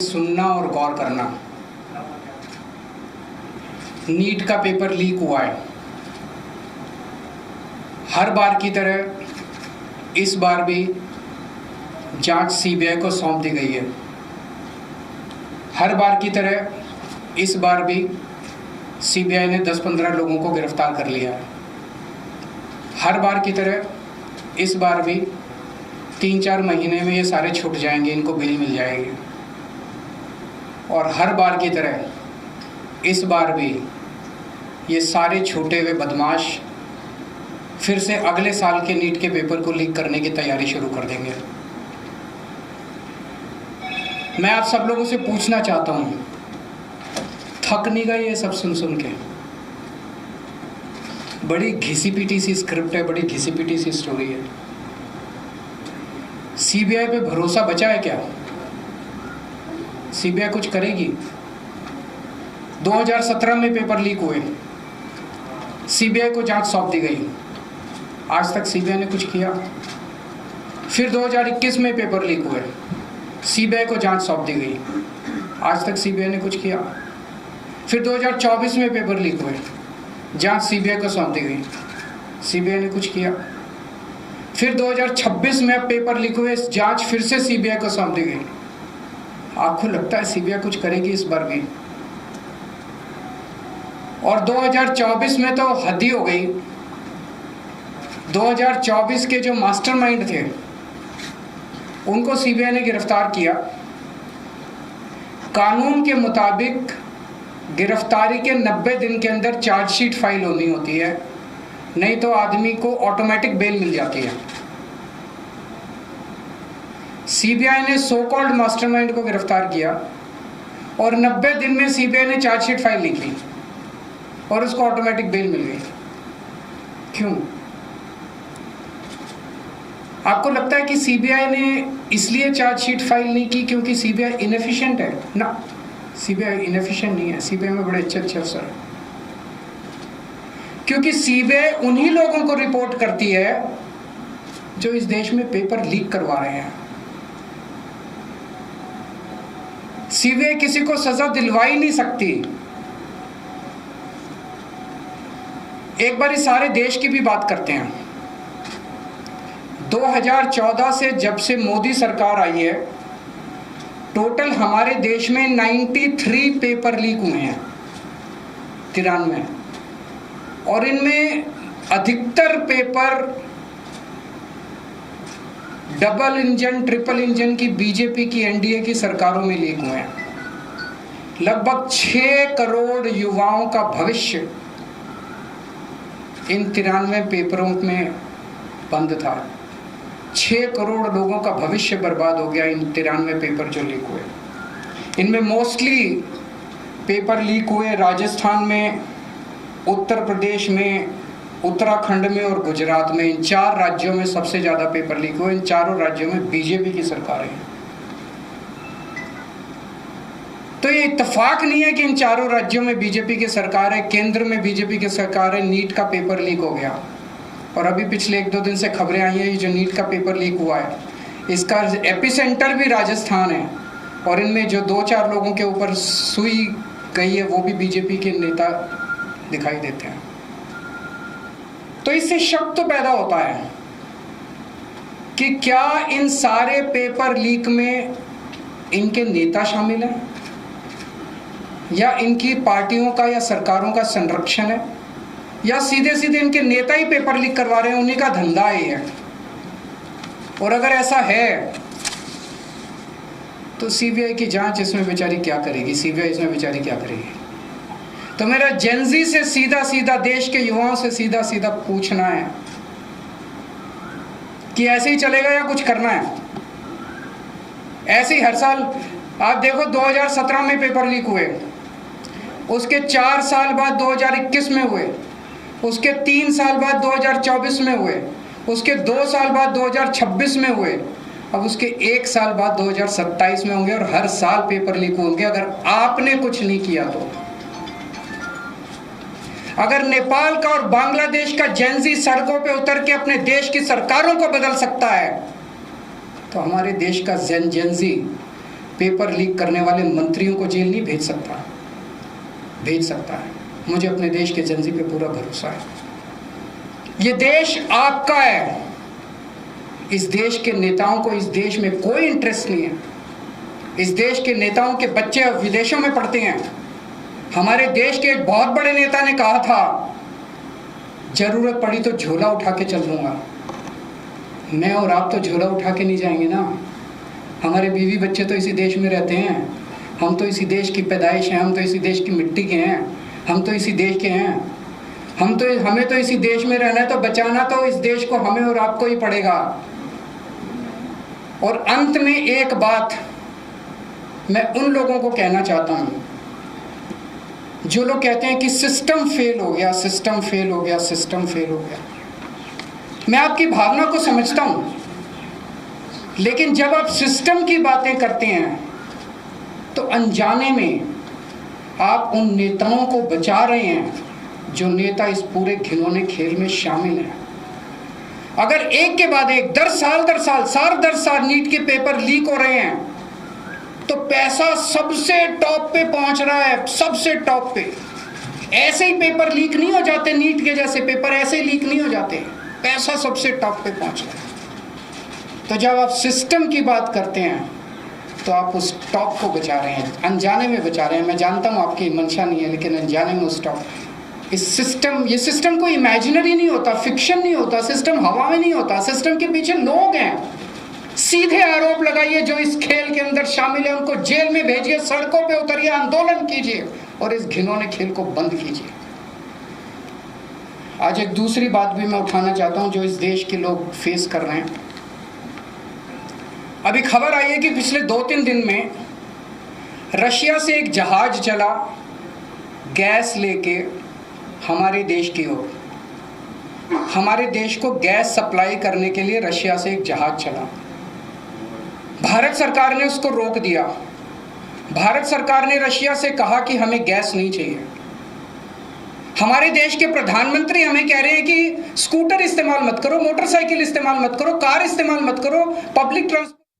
सुनना और गौर करना। नीट का पेपर लीक हुआ है। हर बार की तरह इस बार भी जांच सीबीआई को सौंप दी गई है। हर बार की तरह इस बार भी सीबीआई ने 10-15 लोगों को गिरफ्तार कर लिया है। हर बार की तरह इस बार भी 3-4 महीने में ये सारे छूट जाएंगे, इनको बेल मिल जाएगी। और हर बार की तरह इस बार भी ये सारे छूटे हुए बदमाश फिर से अगले साल के नीट के पेपर को लीक करने की तैयारी शुरू कर देंगे। मैं आप सब लोगों से पूछना चाहता हूँ, थक नहीं गए ये सब सुन सुन के? बड़ी घिसी पिटी सी स्क्रिप्ट है, बड़ी घिसी पिटी सी स्टोरी है। सीबीआई पे भरोसा बचा है क्या? सीबीआई कुछ करेगी? 2017 में पेपर लीक हुए, सीबीआई को जांच सौंप दी गई, आज तक सीबीआई ने कुछ किया। फिर 2021 में पेपर लीक हुए, सीबीआई को जांच सौंप दी गई, आज तक सीबीआई ने कुछ किया। फिर 2024 में पेपर लीक हुए, जांच सीबीआई को सौंप दी गई, सीबीआई ने कुछ किया। फिर 2026 में पेपर लीक हुए, जांच फिर से सीबीआई को सौंप दी गई। आपको लगता है सीबीआई कुछ करेगी इस बार भी? और 2024 में तो हद ही हो गई। 2024 के जो मास्टरमाइंड थे उनको सीबीआई ने गिरफ्तार किया। कानून के मुताबिक गिरफ्तारी के 90 दिन के अंदर चार्जशीट फाइल होनी होती है, नहीं तो आदमी को ऑटोमेटिक बेल मिल जाती है। सीबीआई ने सो कॉल्ड मास्टरमाइंड को गिरफ्तार किया और 90 दिन में सीबीआई ने चार्जशीट फाइल लिखी और उसको ऑटोमेटिक बेल मिल गई। क्यों? आपको लगता है कि सीबीआई ने इसलिए चार्जशीट फाइल नहीं की क्योंकि सीबीआई इनएफिशिएंट है? ना, सीबीआई इनएफिशिएंट नहीं है। सीबीआई में बड़े अच्छे अच्छे अफसर हैं, क्योंकि सीबीआई उन्हीं लोगों को रिपोर्ट करती है जो इस देश में पेपर लीक करवा रहे हैं। सीबीआई किसी को सजा दिलवा ही नहीं सकती। एक बार इस सारे देश की भी बात करते हैं। 2014 से जब से मोदी सरकार आई है, टोटल हमारे देश में 93 पेपर लीक हुए हैं, 93, और इनमें अधिकतर paper double engine triple engine की बीजेपी की एनडीए की सरकारों में लीक हुए हैं। लगभग 6 करोड़ युवाओं का भविष्य इन 93 पेपरों में बंद था। 6 करोड़ लोगों का भविष्य बर्बाद हो गया इन 93 पेपर जो लीक हुए। इनमें मोस्टली पेपर लीक हुए राजस्थान में, उत्तर प्रदेश में, उत्तराखंड में और गुजरात में। इन 4 राज्यों में सबसे ज़्यादा पेपर लीक हुए। इन चारों राज्यों में बीजेपी की सरकारें हैं। तो ये इत्तेफाक नहीं है कि इन चारों राज्यों में बीजेपी की सरकार है, केंद्र में बीजेपी की सरकार है, नीट का पेपर लीक हो गया। और अभी पिछले 1-2 दिन से खबरें आई हैं, ये जो नीट का पेपर लीक हुआ है इसका एपिसेंटर भी राजस्थान है, और इनमें जो 2-4 लोगों के ऊपर सुई गई है वो भी बीजेपी के नेता दिखाई देते हैं। तो इससे शक तो पैदा होता है कि क्या इन सारे पेपर लीक में इनके नेता शामिल हैं, या इनकी पार्टियों का या सरकारों का संरक्षण है, या सीधे सीधे इनके नेता ही पेपर लीक करवा रहे हैं, उन्हीं का धंधा ही है। और अगर ऐसा है तो सीबीआई की जांच इसमें बेचारी क्या करेगी? सीबीआई इसमें बेचारी क्या करेगी? तो मेरा जेनजी से सीधा सीधा, देश के युवाओं से सीधा सीधा पूछना है कि ऐसे ही चलेगा या कुछ करना है? ऐसे ही हर साल आप देखो, 2017 में पेपर लीक हुए, उसके 4 साल बाद 2021 में हुए, उसके 3 साल बाद 2024 में हुए, उसके 2 साल बाद 2026 में हुए, अब उसके 1 साल बाद 2027 में होंगे, और हर साल पेपर लीक होंगे अगर आपने कुछ नहीं किया तो। अगर नेपाल का और बांग्लादेश का जेनजी सड़कों पे उतर के अपने देश की सरकारों को बदल सकता है, तो हमारे देश का जेनजी पेपर लीक करने वाले मंत्रियों को जेल नहीं भेज सकता, भेज सकता है। मुझे अपने देश के जनता पे पूरा भरोसा है। ये देश आपका है। इस देश के नेताओं को इस देश में कोई इंटरेस्ट नहीं है। इस देश के नेताओं के बच्चे विदेशों में पढ़ते हैं। हमारे देश के एक बहुत बड़े नेता ने कहा था, जरूरत पड़ी तो झोला उठा के चल लूंगा। मैं और आप तो झोला उठा के नहीं जाएंगे ना। हमारे बीवी बच्चे तो इसी देश में रहते हैं। हम तो इसी देश की पैदाइश हैं, हम तो इसी देश की मिट्टी के हैं, हम तो इसी देश के हैं। हमें तो इसी देश में रहना है, तो बचाना तो इस देश को हमें और आपको ही पड़ेगा। और अंत में एक बात मैं उन लोगों को कहना चाहता हूं जो लोग कहते हैं कि सिस्टम फेल हो गया, सिस्टम फेल हो गया, सिस्टम फेल हो गया। मैं आपकी भावना को समझता हूं, लेकिन जब आप सिस्टम की बातें करते हैं तो अनजाने में आप उन नेताओं को बचा रहे हैं जो नेता इस पूरे घिनौने खेल में शामिल हैं। अगर एक के बाद एक दर साल नीट के पेपर लीक हो रहे हैं तो पैसा सबसे टॉप पे पहुंच रहा है, सबसे टॉप पे। ऐसे ही पेपर लीक नहीं हो जाते, नीट के जैसे पेपर ऐसे ही लीक नहीं हो जाते, पैसा सबसे टॉप पे पहुंच रहा है। तो जब आप सिस्टम की बात करते हैं तो आप उस टॉप को बचा रहे हैं, अनजाने में बचा रहे हैं। मैं जानता हूं आपकी मंशा नहीं है, लेकिन अनजाने में उस टॉप, ये सिस्टम कोई इमेजिनरी नहीं होता, फिक्शन नहीं होता, सिस्टम हवा में नहीं होता। सिस्टम के पीछे लोग हैं। सीधे आरोप लगाइए जो इस खेल के अंदर शामिल है, उनको जेल में भेजिए, सड़कों पे उतरिए, आंदोलन कीजिए और इस घिनौने खेल को बंद कीजिए। आज एक दूसरी बात भी मैं उठाना चाहता हूं जो इस देश के लोग फेस कर रहे हैं। अभी खबर आई है कि पिछले 2-3 दिन में रशिया से एक जहाज चला गैस लेके हमारे देश की ओर। हमारे देश को गैस सप्लाई करने के लिए रशिया से एक जहाज चला। भारत सरकार ने उसको रोक दिया। भारत सरकार ने रशिया से कहा कि हमें गैस नहीं चाहिए। हमारे देश के प्रधानमंत्री हमें कह रहे हैं कि स्कूटर इस्तेमाल मत करो, मोटरसाइकिल इस्तेमाल मत करो, कार इस्तेमाल मत करो, पब्लिक ट्रांसपोर्ट